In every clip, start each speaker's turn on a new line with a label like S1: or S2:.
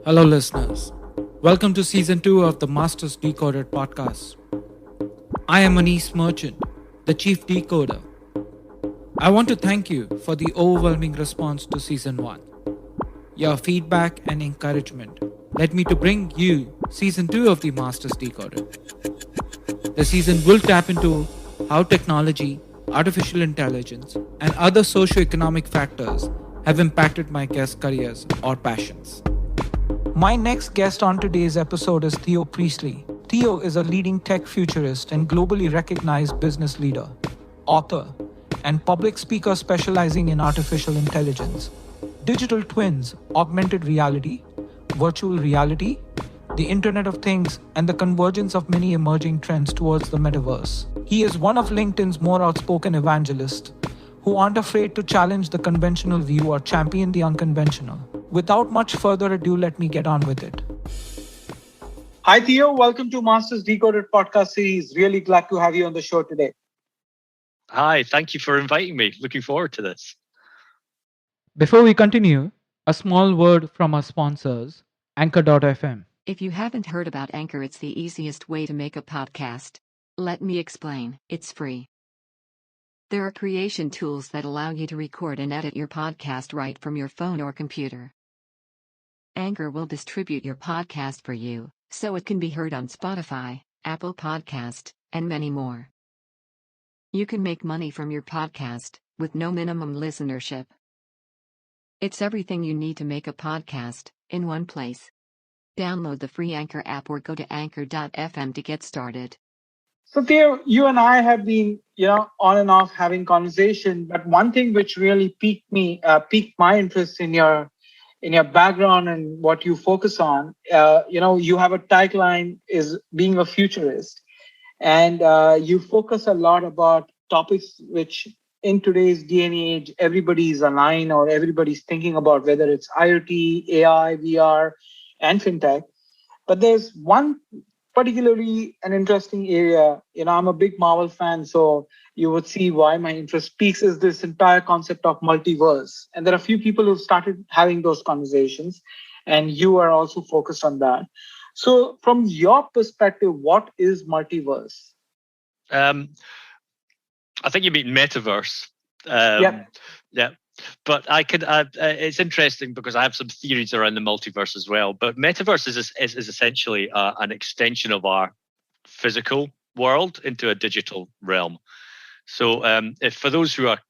S1: Hello, listeners. Welcome to season 2 of the Masters Decoded podcast. I am Manish Merchant, the chief decoder. I want to thank you for the overwhelming response to season 1. Your feedback and encouragement led me to bring you season 2 of the Masters Decoded. The season will tap into how technology, artificial intelligence, and other socio-economic factors have impacted my guests' careers or passions. My next guest on today's episode is Theo Priestly. Theo is a leading tech futurist and globally recognized business leader, author, and public speaker specializing in artificial intelligence, digital twins, augmented reality, virtual reality, the Internet of Things, and the convergence of many emerging trends towards the metaverse. He is one of LinkedIn's more outspoken evangelists who aren't afraid to challenge the conventional view or champion the unconventional. Without much further ado, let me get on with it. Hi, Theo. Welcome to Masters Decoded podcast series. Really glad to have you on the show today.
S2: Hi, thank you for inviting me. Looking forward to this.
S1: Before we continue, a small word from our sponsors, Anchor.fm.
S3: If you haven't heard about Anchor, it's the easiest way to make a podcast. Let me explain. It's free. There are creation tools that allow you to record and edit your podcast right from your phone or computer. Anchor will distribute your podcast for you, so it can be heard on Spotify, Apple Podcast, and many more. You can make money from your podcast, with no minimum listenership. It's everything you need to make a podcast, in one place. Download the free Anchor app or go to anchor.fm to get started.
S1: So Theo, you and I have been, on and off having conversation, but one thing which really piqued my interest in your background and what you focus on, you have a tagline is being a futurist, and you focus a lot about topics which in today's day and age everybody's aligned or everybody's thinking about, whether it's IoT, AI, VR, and fintech. But there's one particularly an interesting area. I'm a big Marvel fan, so you would see why my interest peaks is this entire concept of multiverse. And there are a few people who've started having those conversations, and you are also focused on that. So from your perspective, what is multiverse?
S2: I think you mean metaverse.
S1: Yeah.
S2: But it's interesting because I have some theories around the multiverse as well. But metaverse is essentially an extension of our physical world into a digital realm. So if for those who are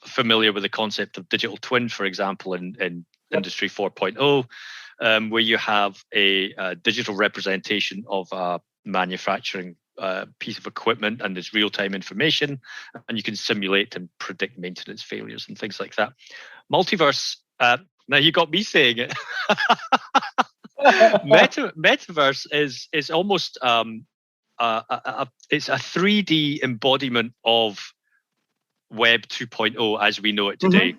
S2: familiar with the concept of digital twin, for example, in Industry 4.0, where you have a digital representation of a manufacturing piece of equipment and there's real-time information, and you can simulate and predict maintenance failures and things like that. Multiverse, now you got me saying it. Metaverse is almost it's a 3D embodiment of Web 2.0 as we know it today.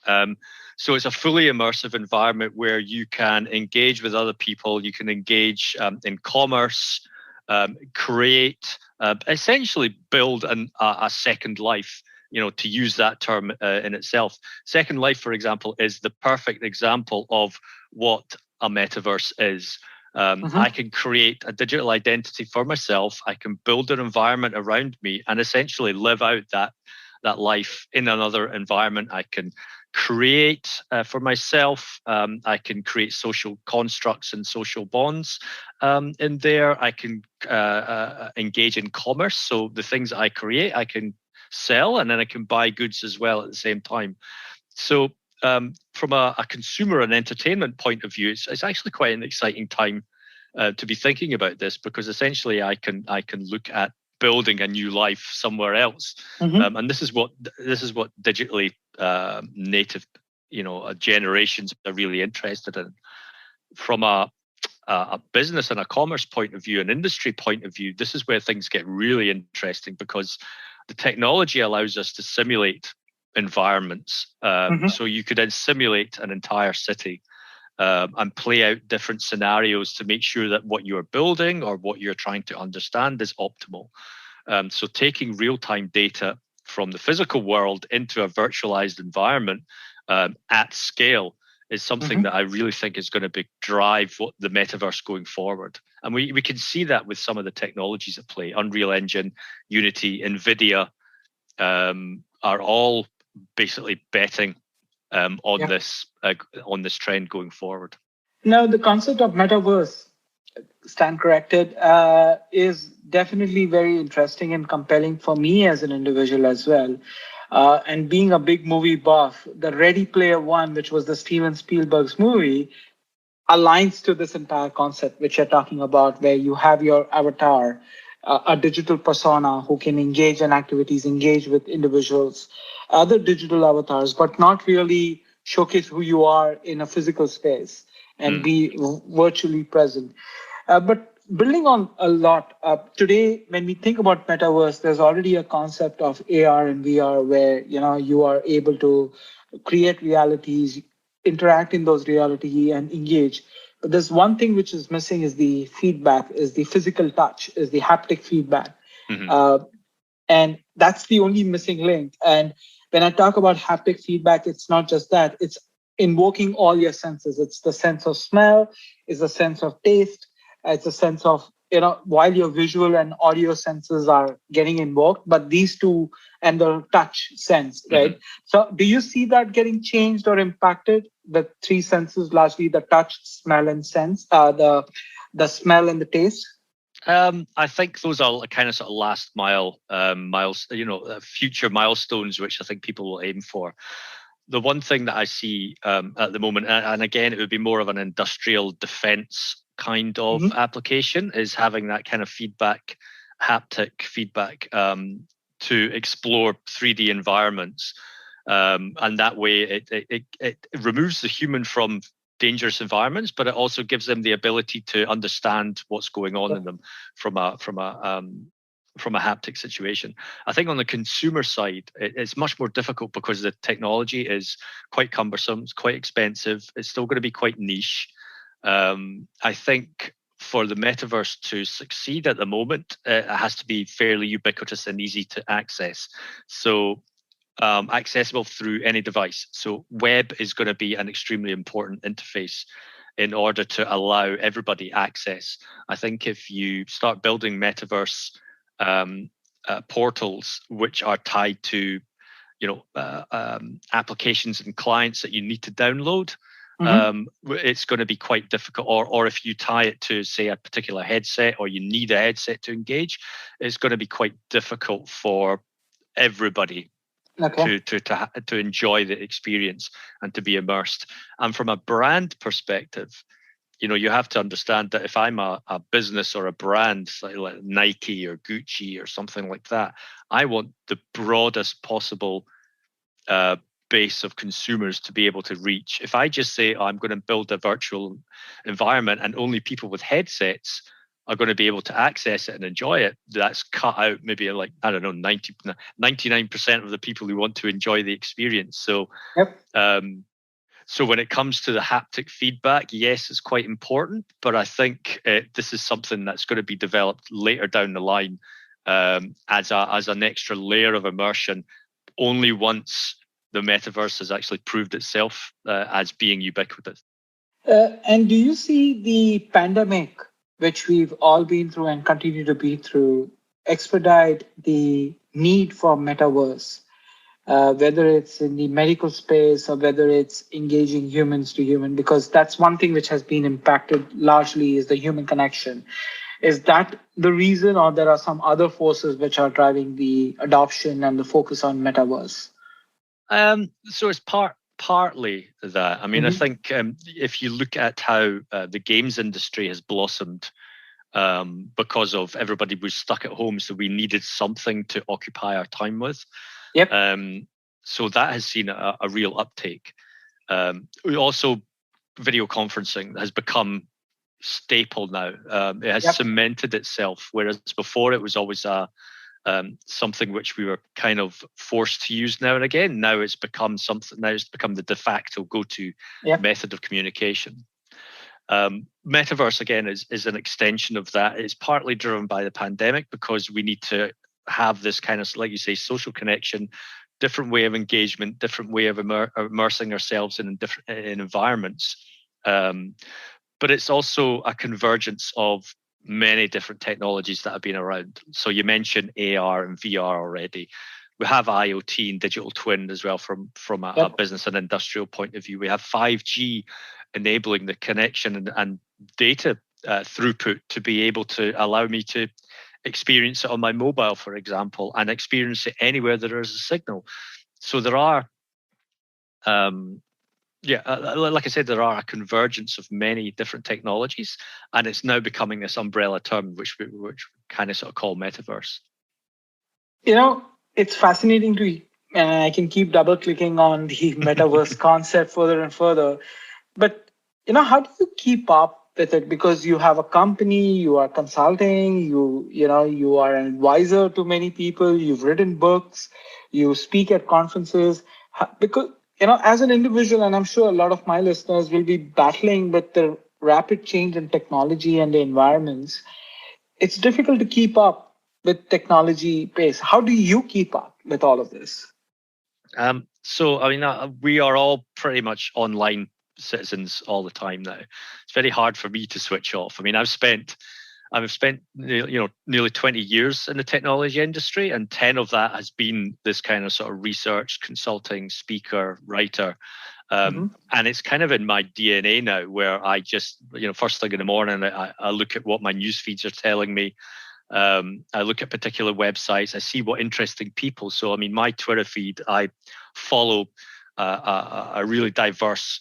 S2: Mm-hmm. So it's a fully immersive environment where you can engage with other people, you can engage in commerce, create, essentially build a second life, to use that term in itself. Second life, for example, is the perfect example of what a metaverse is. I can create a digital identity for myself. I can build an environment around me and essentially live out that life in another environment. I can create for myself. I can create social constructs and social bonds in there. I can engage in commerce. So the things I create, I can sell, and then I can buy goods as well at the same time. So from a consumer and entertainment point of view, it's actually quite an exciting time to be thinking about this, because essentially I can look at building a new life somewhere else, and this is what digitally native, generations are really interested in. From a business and a commerce point of view, an industry point of view, this is where things get really interesting, because the technology allows us to simulate environments. So you could then simulate an entire city and play out different scenarios to make sure that what you're building or what you're trying to understand is optimal. So taking real-time data from the physical world into a virtualized environment at scale is something that I really think is going to drive what the metaverse going forward. And we can see that with some of the technologies at play. Unreal Engine, Unity, NVIDIA are all basically betting on this trend going forward.
S4: Now, the concept of metaverse, stand corrected, is definitely very interesting and compelling for me as an individual as well. And being a big movie buff, the Ready Player One, which was the Steven Spielberg's movie, aligns to this entire concept which you're talking about, where you have your avatar, a digital persona who can engage in activities, engage with individuals, other digital avatars, but not really showcase who you are in a physical space and be virtually present. But building on a lot, today, when we think about metaverse, there's already a concept of AR and VR where, you are able to create realities, interact in those reality and engage. But there's one thing which is missing is the feedback, is the physical touch, is the haptic feedback. And that's the only missing link. And when I talk about haptic feedback, it's not just that, it's invoking all your senses. It's the sense of smell, it's the sense of taste, it's a sense of, while your visual and audio senses are getting invoked, but these two and the touch sense, right? So do you see that getting changed or impacted? The three senses, largely the touch, smell, and sense, the smell and the taste?
S2: I think those are kind of sort of last mile, future milestones, which I think people will aim for. The one thing that I see at the moment, and again, it would be more of an industrial defense kind of application, is having that kind of feedback, haptic feedback to explore 3D environments. And that way it removes the human from dangerous environments, but it also gives them the ability to understand what's going on in them from a haptic situation. I think on the consumer side, it's much more difficult because the technology is quite cumbersome, it's quite expensive, it's still going to be quite niche. I think for the metaverse to succeed at the moment, it has to be fairly ubiquitous and easy to access. So accessible through any device. So web is going to be an extremely important interface in order to allow everybody access. I think if you start building metaverse portals which are tied to applications and clients that you need to download, it's going to be quite difficult. Or if you tie it to, say, a particular headset, or you need a headset to engage, it's going to be quite difficult for everybody to enjoy the experience and to be immersed. And from a brand perspective, you have to understand that if I'm a business or a brand like Nike or Gucci or something like that, I want the broadest possible base of consumers to be able to reach. If I just say, I'm going to build a virtual environment and only people with headsets are going to be able to access it and enjoy it, that's cut out maybe 99% of the people who want to enjoy the experience. So so when it comes to the haptic feedback, yes, it's quite important, but I think this is something that's going to be developed later down the line as an extra layer of immersion, only once the metaverse has actually proved itself as being ubiquitous.
S4: And do you see the pandemic, which we've all been through and continue to be through, expedite the need for metaverse, whether it's in the medical space or whether it's engaging humans to human? Because that's one thing which has been impacted largely is the human connection. Is that the reason, or there are some other forces which are driving the adoption and the focus on metaverse?
S2: So it's partly that. I mean, I think if you look at how the games industry has blossomed because of everybody was stuck at home, so we needed something to occupy our time with. So that has seen a real uptake. Also, video conferencing has become staple now. It has cemented itself, whereas before it was always something which we were kind of forced to use now and again. Now it's become something. Now it's become the de facto go-to method of communication. Metaverse again is an extension of that. It's partly driven by the pandemic because we need to have this kind of, like you say, social connection, different way of engagement, different way of immersing ourselves in environments. But it's also a convergence of many different technologies that have been around. So you mentioned AR and VR already. We have IoT and digital twin as well from a business and industrial point of view. We have 5G enabling the connection and data throughput to be able to allow me to experience it on my mobile, for example, and experience it anywhere there is a signal. So there are, like I said, there are a convergence of many different technologies, and it's now becoming this umbrella term, which we kind of sort of call metaverse.
S4: It's fascinating and I can keep double clicking on the metaverse concept further and further. But, how do you keep up with it? Because you have a company, you are consulting, you are an advisor to many people, you've written books, you speak at conferences. Because, as an individual, and I'm sure a lot of my listeners will be battling with the rapid change in technology and the environments, it's difficult to keep up with technology pace. How do you keep up with all of this?
S2: We are all pretty much online citizens all the time now. It's very hard for me to switch off. I've spent nearly 20 years in the technology industry, and 10 of that has been this kind of sort of research, consulting, speaker, writer. And it's kind of in my DNA now, where I just, first thing in the morning, I look at what my news feeds are telling me. I look at particular websites. I see what interesting people. So, my Twitter feed, I follow a really diverse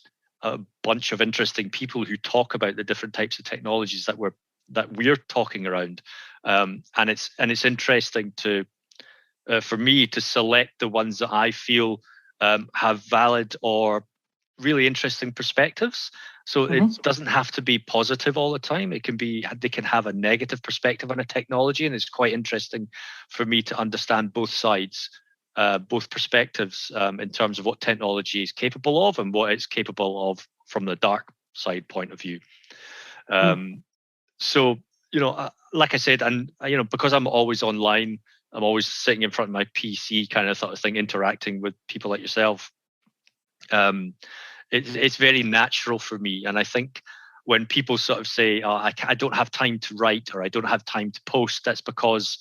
S2: bunch of interesting people who talk about the different types of technologies that we're talking around. And it's interesting for me to select the ones that I feel have valid or really interesting perspectives. So it doesn't have to be positive all the time. They can have a negative perspective on a technology, and it's quite interesting for me to understand both sides, both perspectives in terms of what technology is capable of and what it's capable of from the dark side point of view. So, like I said, and because I'm always online, I'm always sitting in front of my PC, kind of thing, interacting with people like yourself. It's very natural for me. And I think when people sort of say, I don't have time to write or I don't have time to post, that's because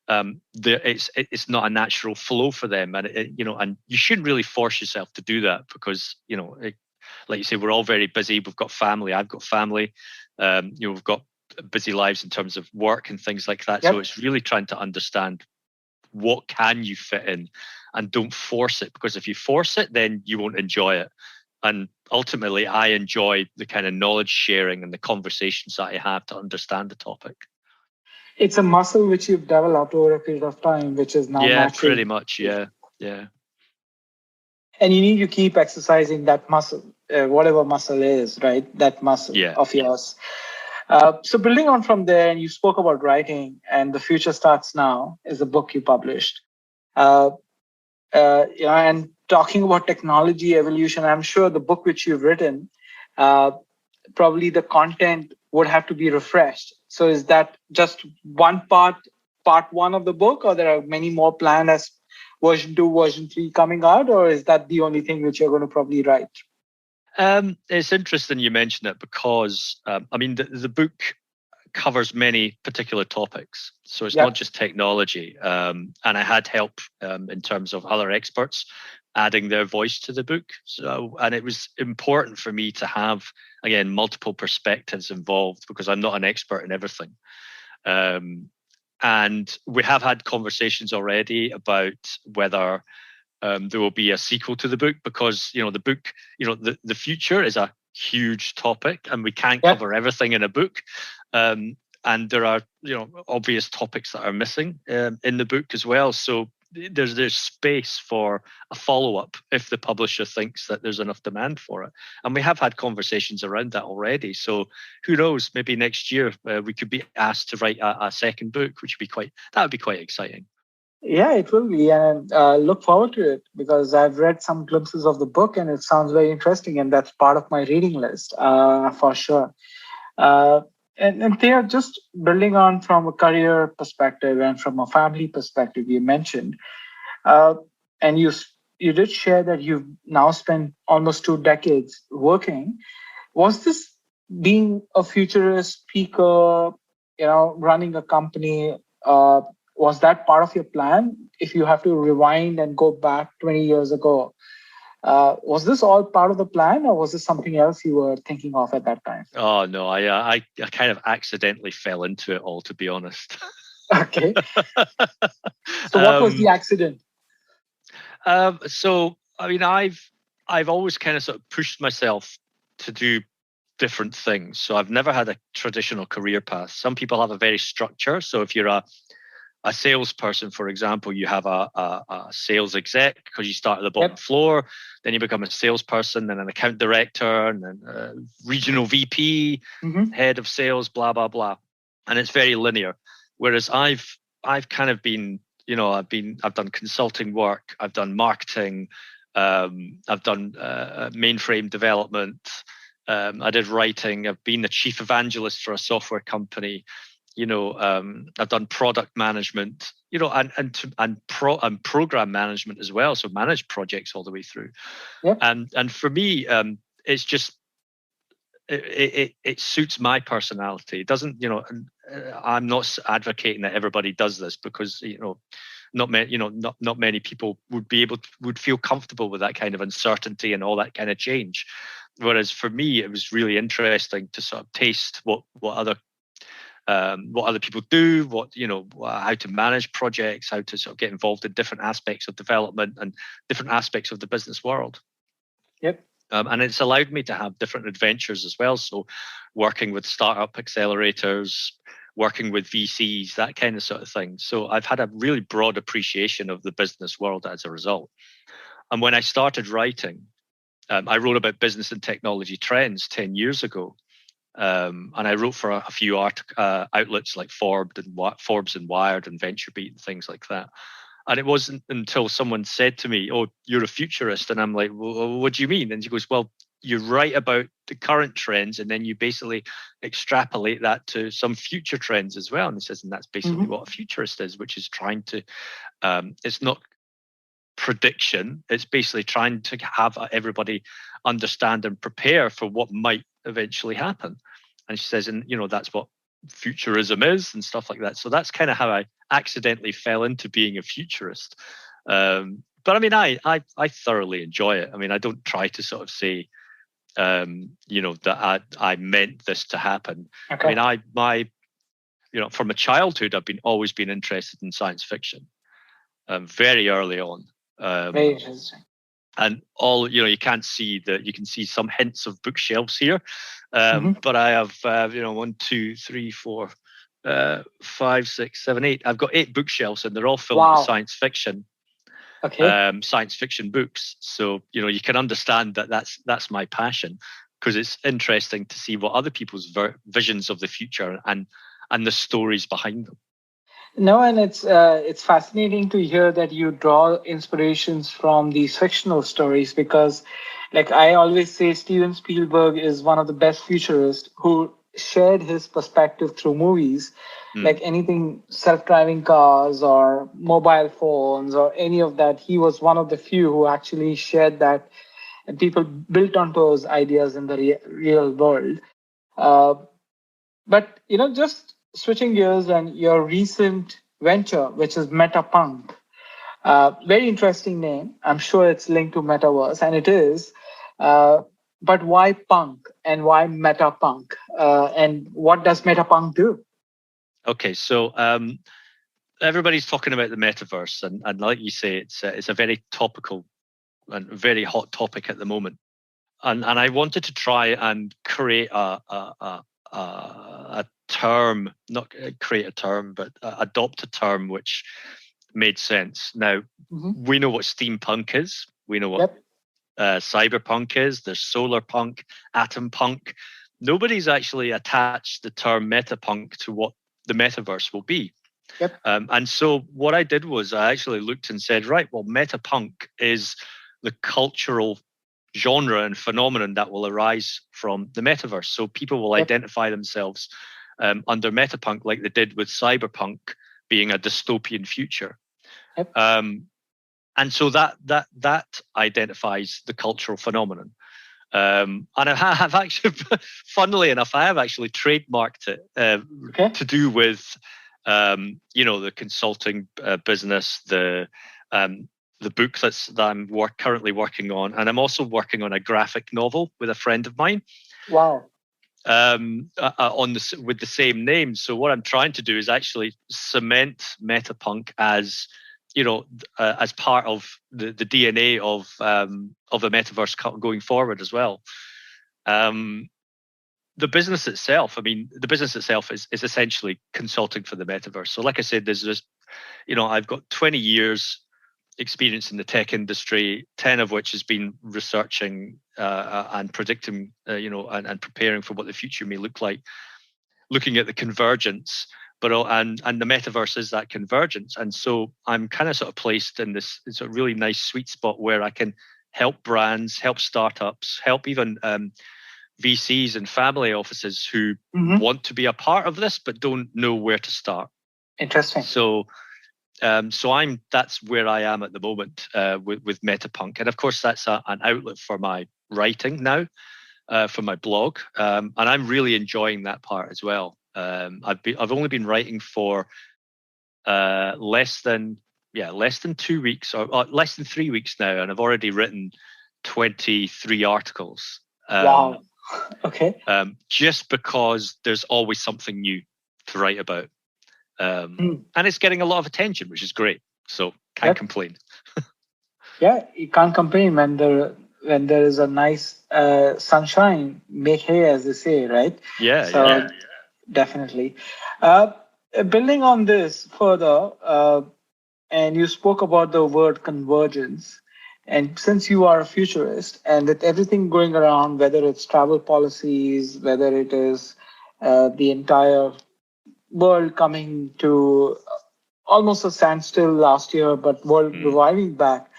S2: it's not a natural flow for them. And, and you shouldn't really force yourself to do that because, like you say, we're all very busy. We've got family. I've got family. We've got busy lives in terms of work and things like that. So it's really trying to understand what can you fit in and don't force it, because if you force it, then you won't enjoy it. And ultimately, I enjoy the kind of knowledge sharing and the conversations that I have to understand the topic.
S4: It's a muscle which you've developed over a period of time, which is now natural.
S2: Pretty much, yeah.
S4: And you need to keep exercising that muscle, whatever muscle is, right? That muscle of yours. So building on from there, and you spoke about writing, and The Future Starts Now is a book you published. And talking about technology evolution, I'm sure the book which you've written, probably the content would have to be refreshed. So is that just one part one of the book, or there are many more planned as version 2, version 3 coming out, or is that the only thing which you're going to probably write?
S2: It's interesting you mention it because, the book covers many particular topics. So it's not just technology. And I had help in terms of other experts adding their voice to the book. And it was important for me to have, again, multiple perspectives involved because I'm not an expert in everything. And we have had conversations already about whether there will be a sequel to the book because, the book, the future is a huge topic and we can't cover everything in a book. And there are, obvious topics that are missing in the book as well. So there's space for a follow-up if the publisher thinks that there's enough demand for it. And we have had conversations around that already. So who knows, maybe next year we could be asked to write a second book, which would be quite exciting.
S4: Yeah, it will be. And look forward to it because I've read some glimpses of the book and it sounds very interesting. And that's part of my reading list for sure. And Theo, just building on from a career perspective and from a family perspective, you mentioned, and you did share that you've now spent almost 2 decades working. Was this being a futurist speaker, running a company? Was that part of your plan? If you have to rewind and go back 20 years ago, was this all part of the plan, or was this something else you were thinking of at that time?
S2: Oh no, I kind of accidentally fell into it all, to be honest.
S4: Okay. So what was the accident?
S2: So I mean, I've always kind of sort of pushed myself to do different things. So I've never had a traditional career path. Some people have a very structure. So if you're a salesperson, for example, you have a sales exec because you start at the bottom floor, then you become a salesperson, then an account director, and then a regional VP, head of sales, blah blah blah, and it's very linear. Whereas I've kind of been, I've done consulting work, I've done marketing, I've done mainframe development, I did writing, I've been the chief evangelist for a software company. I've done product management, and program management as well. So managed projects all the way through.
S4: Yep.
S2: And for me, it's just it suits my personality. It doesn't, I'm not advocating that everybody does this because not many people would feel comfortable with that kind of uncertainty and all that kind of change. Whereas for me, it was really interesting to sort of taste what other people do, how to manage projects, how to sort of get involved in different aspects of development and different aspects of the business world.
S4: Yep.
S2: And it's allowed me to have different adventures as well. So working with startup accelerators, working with VCs, that kind of sort of thing. So I've had a really broad appreciation of the business world as a result. And when I started writing, I wrote about business and technology trends 10 years ago. And I wrote for a few outlets like Forbes and Wired and VentureBeat and things like that. And it wasn't until someone said to me, "Oh, you're a futurist," and I'm like, "Well, what do you mean?" And he goes, "Well, you write about the current trends, and then you basically extrapolate that to some future trends as well." And he says, and that's basically what a futurist is, which is trying to, it's not prediction, it's basically trying to have everybody understand and prepare for what might eventually happen. And she says, and that's what futurism is and stuff like that. So that's kind of how I accidentally fell into being a futurist. But I mean, I thoroughly enjoy it. I mean, I don't try to sort of say, that I meant this to happen. Okay. I mean, from a childhood, I've always been interested in science fiction, very early on.
S4: Very interesting.
S2: And you can see some hints of bookshelves here. But I have, 1, 2, 3, 4, 5, 6, 7, 8. I've got 8 bookshelves, and they're all filled with science fiction. Okay. Science fiction books. So you can understand that that's my passion, because it's interesting to see what other people's visions of the future and the stories behind them.
S4: No, and it's fascinating to hear that you draw inspirations from these fictional stories, because, like I always say, Steven Spielberg is one of the best futurists who shared his perspective through movies. Like anything self-driving cars or mobile phones or any of that, he was one of the few who actually shared that, and people built on those ideas in the real world. But just switching gears, and your recent venture, which is Metapunk, very interesting name. I'm sure it's linked to metaverse, and it is. But why punk, and why Metapunk? And what does Metapunk do?
S2: Okay, so everybody's talking about the metaverse, and like you say, it's a very topical and very hot topic at the moment. And I wanted to try and create a term, not create a term, but adopt a term which made sense. Now, we know what steampunk is. We know what cyberpunk is. There's solar punk, atom punk. Nobody's actually attached the term metapunk to what the metaverse will be. And so what I did was I actually looked and said, right, well, metapunk is the cultural genre and phenomenon that will arise from the metaverse. So people will identify themselves under metapunk, like they did with cyberpunk being a dystopian future. And so that identifies the cultural phenomenon. And I have actually, funnily enough, I have actually trademarked it to do with, the consulting business, the booklets that I'm currently working on, and I'm also working on a graphic novel with a friend of mine.
S4: Wow.
S2: With the same name. So what I'm trying to do is actually cement Metapunk as, as part of the DNA of the metaverse going forward as well. The business itself is essentially consulting for the metaverse. So like I said, there's this, I've got 20 years experience in the tech industry, 10 of which has been researching and predicting, and preparing for what the future may look like, looking at the convergence, and the metaverse is that convergence. And so I'm kind of sort of placed in this sort of really nice sweet spot where I can help brands, help startups, help even VCs and family offices who want to be a part of this but don't know where to start.
S4: Interesting.
S2: So that's where I am at the moment with Metapunk, and of course that's an outlet for my writing now, for my blog, and I'm really enjoying that part as well. I've only been writing for less than 2 weeks or less than 3 weeks now, and I've already written 23 articles.
S4: Wow. Okay.
S2: Just because there's always something new to write about. And it's getting a lot of attention, which is great. So can't complain.
S4: Yeah, you can't complain when there is a nice sunshine, make hay, as they say, right?
S2: Yeah.
S4: So
S2: yeah.
S4: Definitely. Building on this further, and you spoke about the word convergence. And since you are a futurist, and with everything going around, whether it's travel policies, whether it is the entire world coming to almost a standstill last year, but world reviving back,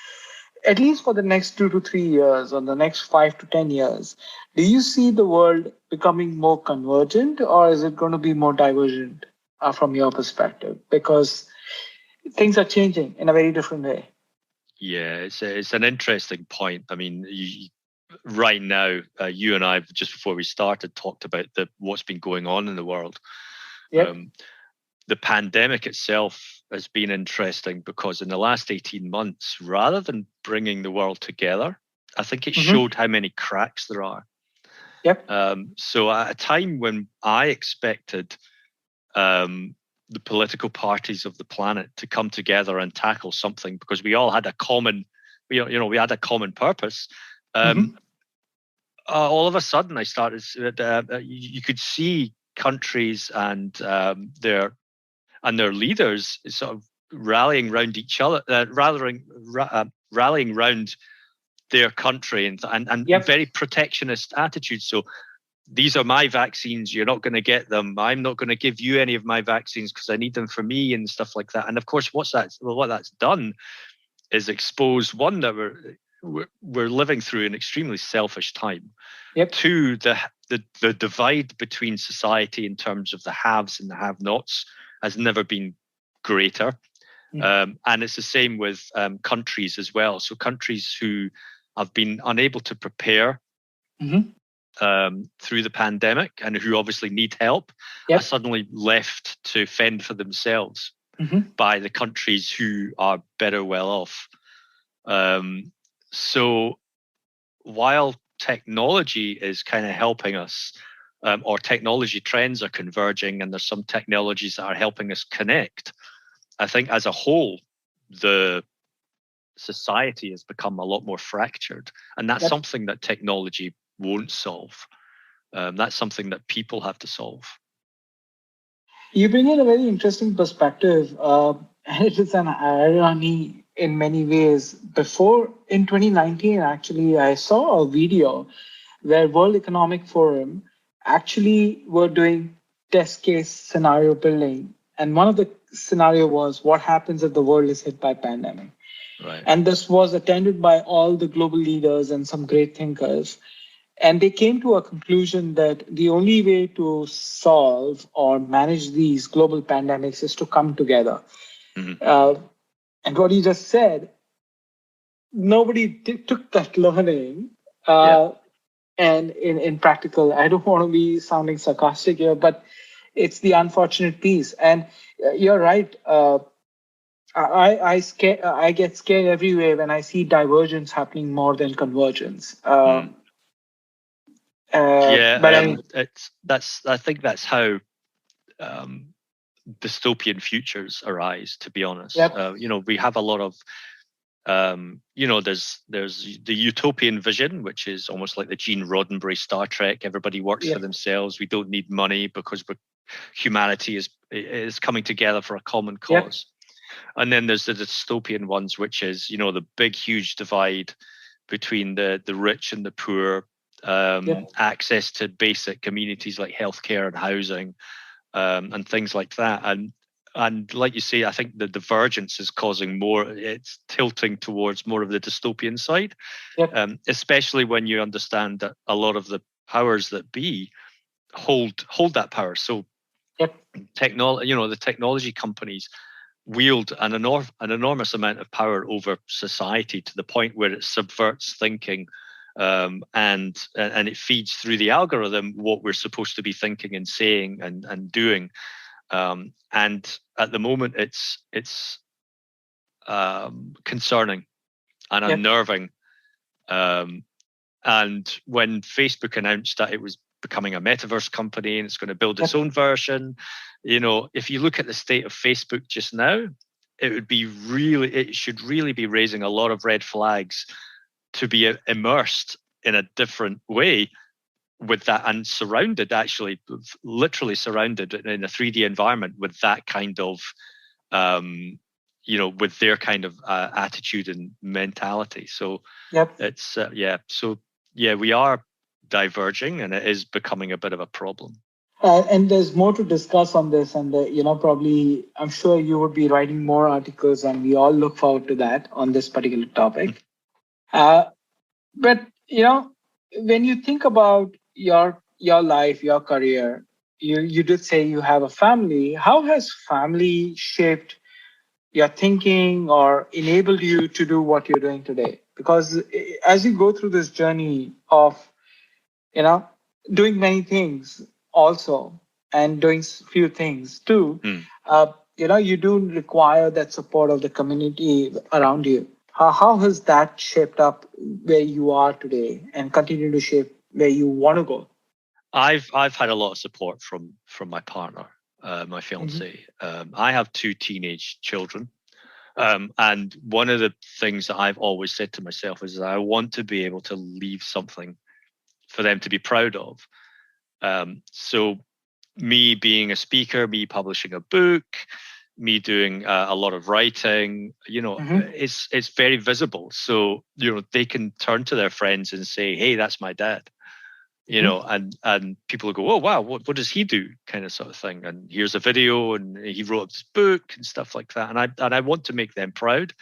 S4: at least for the next 2 to 3 years or the next 5 to 10 years, do you see the world becoming more convergent, or is it going to be more divergent from your perspective? Because things are changing in a very different way.
S2: Yeah, it's an interesting point. I mean, right now, you and I, just before we started, talked about what's been going on in the world.
S4: Yep.
S2: The pandemic itself has been interesting because in the last 18 months, rather than bringing the world together, I think it showed how many cracks there are.
S4: Yep.
S2: So at a time when I expected the political parties of the planet to come together and tackle something because we all had a common, we had a common purpose. All of a sudden, I started. You could see countries and their leaders sort of rallying around each other, rallying around their country and very protectionist attitudes. So these are my vaccines. You're not going to get them. I'm not going to give you any of my vaccines because I need them for me and stuff like that. And of course, what that's done is expose, one, that we're living through an extremely selfish time.
S4: Yep.
S2: Two, the divide between society in terms of the haves and the have-nots has never been greater. And it's the same with countries as well. So countries who have been unable to prepare through the pandemic and who obviously need help are suddenly left to fend for themselves by the countries who are better well off. So while technology is kind of helping us, or technology trends are converging, and there's some technologies that are helping us connect, I think as a whole, the society has become a lot more fractured. And that's something that technology won't solve. That's something that people have to solve.
S4: You bring in a very interesting perspective. And it is an irony in many ways. Before, in 2019, actually, I saw a video where World Economic Forum actually were doing test case scenario building. And one of the scenario was what happens if the world is hit by pandemic.
S2: Right.
S4: And this was attended by all the global leaders and some great thinkers. And they came to a conclusion that the only way to solve or manage these global pandemics is to come together. And what you just said, nobody took that learning. And in practical, I don't want to be sounding sarcastic here, but it's the unfortunate piece. And you're right. I get scared every way when I see divergence happening more than convergence. But
S2: I think that's how dystopian futures arise. To be honest, we have a lot of there's the utopian vision, which is almost like the Gene Roddenberry Star Trek. Everybody works for themselves. We don't need money because humanity is coming together for a common cause. And then there's the dystopian ones, which is the big huge divide between the rich and the poor, access to basic communities like healthcare and housing, and things like that. And like you say, I think the divergence is causing more. It's tilting towards more of the dystopian side, especially when you understand that a lot of the powers that be hold that power. So, the technology companies wield an enormous amount of power over society to the point where it subverts thinking, and it feeds through the algorithm what we're supposed to be thinking and saying and doing. And at the moment, it's concerning and unnerving. And when Facebook announced that it was becoming a metaverse company and it's going to build its own version, if you look at the state of Facebook just now, it should really be raising a lot of red flags to be immersed in a different way with that, and literally surrounded in a 3D environment with that kind of, with their kind of attitude and mentality. So it's we are diverging, and it is becoming a bit of a problem.
S4: And there's more to discuss on this, and probably I'm sure you would be writing more articles, and we all look forward to that on this particular topic. But when you think about your life, your career, you did say you have a family. How has family shaped your thinking or enabled you to do what you're doing today? Because as you go through this journey of doing many things also and doing few things too, you do require that support of the community around you. How has that shaped up where you are today and continue to shape where you want to go?
S2: I've had a lot of support from my partner, my fiance. I have 2 teenage children. And one of the things that I've always said to myself is that I want to be able to leave something for them to be proud of. So me being a speaker, me publishing a book, me doing a lot of writing, it's very visible. So, they can turn to their friends and say, hey, that's my dad. And people will go, oh, wow, what does he do? Kind of sort of thing. And here's a video, and he wrote this book and stuff like that. And I want to make them proud.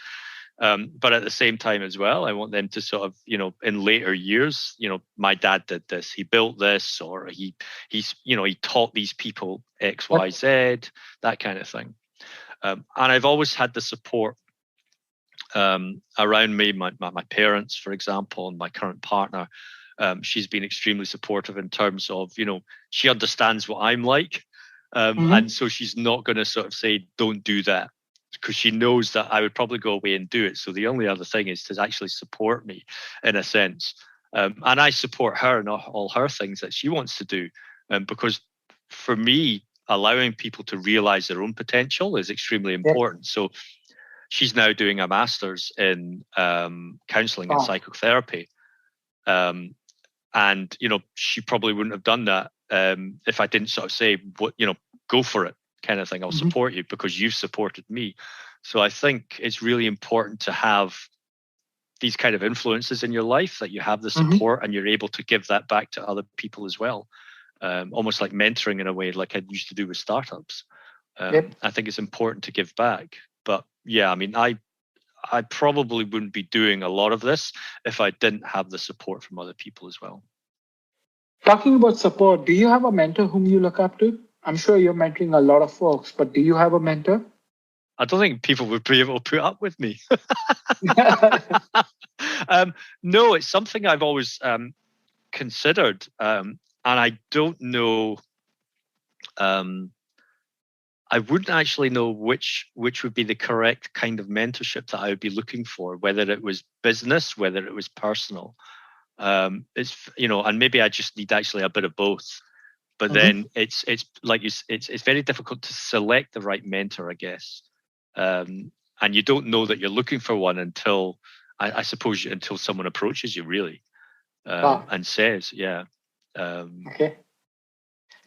S2: But at the same time as well, I want them to sort of, in later years, my dad did this, he built this, or he taught these people X, Y, Z, that kind of thing. And I've always had the support around me, my parents, for example, and my current partner. She's been extremely supportive in terms of, she understands what I'm like. And so she's not going to sort of say, don't do that, because she knows that I would probably go away and do it. So the only other thing is to actually support me in a sense. And I support her in all her things that she wants to do. Because for me, allowing people to realize their own potential is extremely important. So she's now doing a master's in counseling and psychotherapy. And, she probably wouldn't have done that if I didn't sort of say, go for it kind of thing. I'll support you because you've supported me. So I think it's really important to have these kind of influences in your life, that you have the support and you're able to give that back to other people as well. Almost like mentoring in a way, like I used to do with startups. I think it's important to give back. But yeah, I mean, I probably wouldn't be doing a lot of this if I didn't have the support from other people as well.
S4: Talking about support, do you have a mentor whom you look up to? I'm sure you're mentoring a lot of folks, but do you have a mentor?
S2: I don't think people would be able to put up with me. No, it's something I've always considered, and I don't know. I wouldn't actually know which would be the correct kind of mentorship that I would be looking for, whether it was business, whether it was personal. It's and maybe I just need actually a bit of both. But then it's like it's very difficult to select the right mentor, I guess. And you don't know that you're looking for one until I suppose until someone approaches you really and says, yeah.
S4: Okay.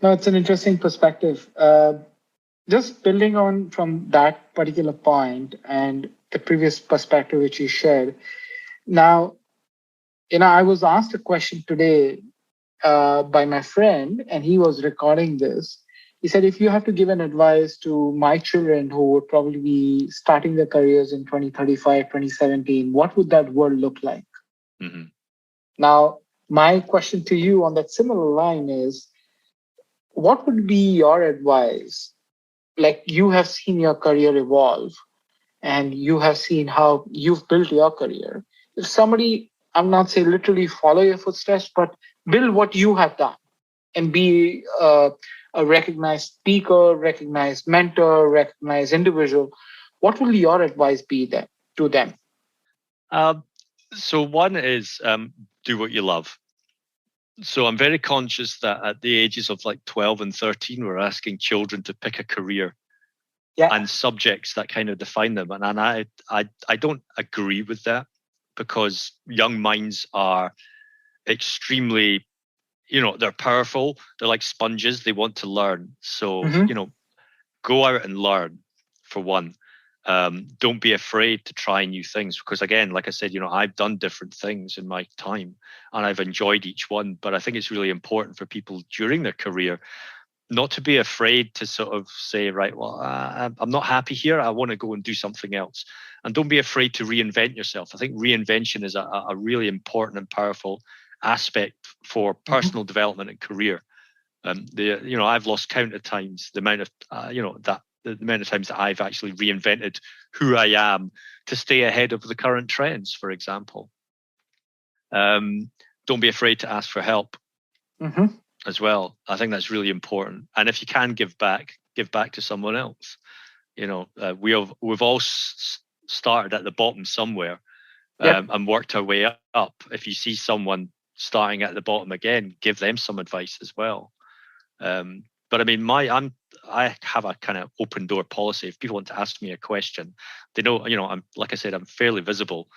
S4: No, it's an interesting perspective. Just building on from that particular point and the previous perspective which you shared. Now, I was asked a question today by my friend, and he was recording this. He said, if you have to give an advice to my children who would probably be starting their careers in 2035, 2017, what would that world look like?
S2: Mm-hmm.
S4: Now, my question to you on that similar line is, what would be your advice? Like, you have seen your career evolve and you have seen how you've built your career. If somebody, I'm not saying literally follow your footsteps, but build what you have done and be a recognized speaker, recognized mentor, recognized individual, what will your advice be then to them?
S2: So one is do what you love. So I'm very conscious that at the ages of like 12 and 13, we're asking children to pick a career and subjects that kind of define them. And I don't agree with that, because young minds are extremely, they're powerful. They're like sponges. They want to learn. So, go out and learn, for one. Don't be afraid to try new things, because again, like I said, I've done different things in my time and I've enjoyed each one. But I think it's really important for people during their career not to be afraid to sort of say, right, well, I'm not happy here. I want to go and do something else. And don't be afraid to reinvent yourself. I think reinvention is a really important and powerful aspect for personal development and career. I've lost count of times the amount of the amount of times that I've actually reinvented who I am to stay ahead of the current trends, for example. Don't be afraid to ask for help as well. I think that's really important. And if you can give back to someone else. We've all started at the bottom somewhere and worked our way up. If you see someone starting at the bottom again, give them some advice as well. But I mean, I have a kind of open door policy. If people want to ask me a question, they know, I'm, like I said, I'm fairly visible.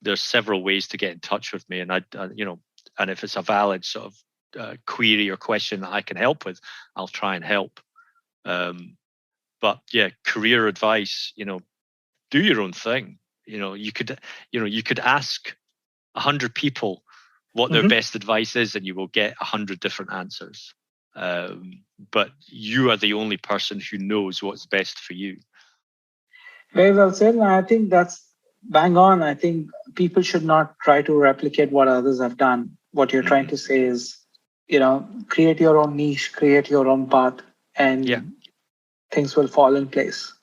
S2: There's several ways to get in touch with me, and and if it's a valid sort of query or question that I can help with, I'll try and help. But yeah, career advice, do your own thing. You could ask 100 people what their best advice is, and you will get 100 different answers. But you are the only person who knows what's best for you.
S4: Very well said. And I think that's bang on. I think people should not try to replicate what others have done. What you're trying to say is, create your own niche, create your own path, and things will fall in place.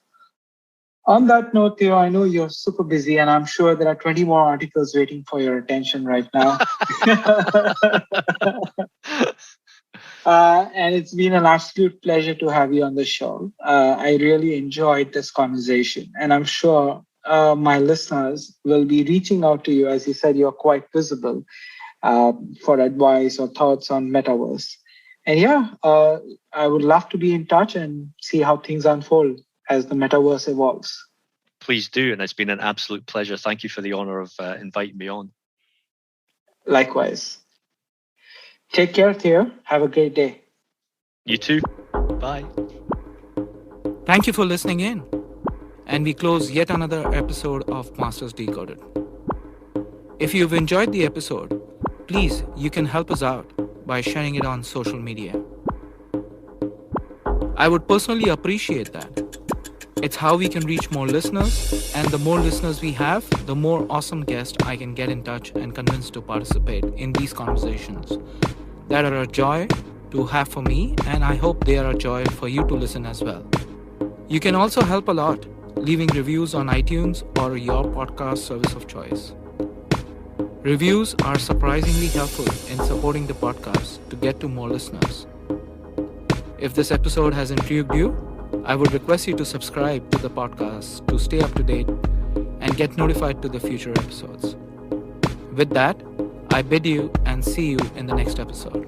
S4: On that note, Theo, I know you're super busy, and I'm sure there are 20 more articles waiting for your attention right now. And it's been an absolute pleasure to have you on the show. I really enjoyed this conversation, and I'm sure my listeners will be reaching out to you. As you said, you're quite visible for advice or thoughts on metaverse. And I would love to be in touch and see how things unfold as the metaverse evolves.
S2: Please do, and it's been an absolute pleasure. Thank you for the honor of inviting me on.
S4: Likewise. Take care, Theo. Have a great day.
S2: You too. Bye.
S1: Thank you for listening in. And we close yet another episode of Masters Decoded. If you've enjoyed the episode, please, you can help us out by sharing it on social media. I would personally appreciate that. It's how we can reach more listeners, and the more listeners we have, the more awesome guests I can get in touch and convince to participate in these conversations that are a joy to have for me, and I hope they are a joy for you to listen as well. You can also help a lot leaving reviews on iTunes or your podcast service of choice. Reviews are surprisingly helpful in supporting the podcast to get to more listeners. If this episode has intrigued you, I would request you to subscribe to the podcast to stay up to date and get notified to the future episodes. With that, I bid you and see you in the next episode.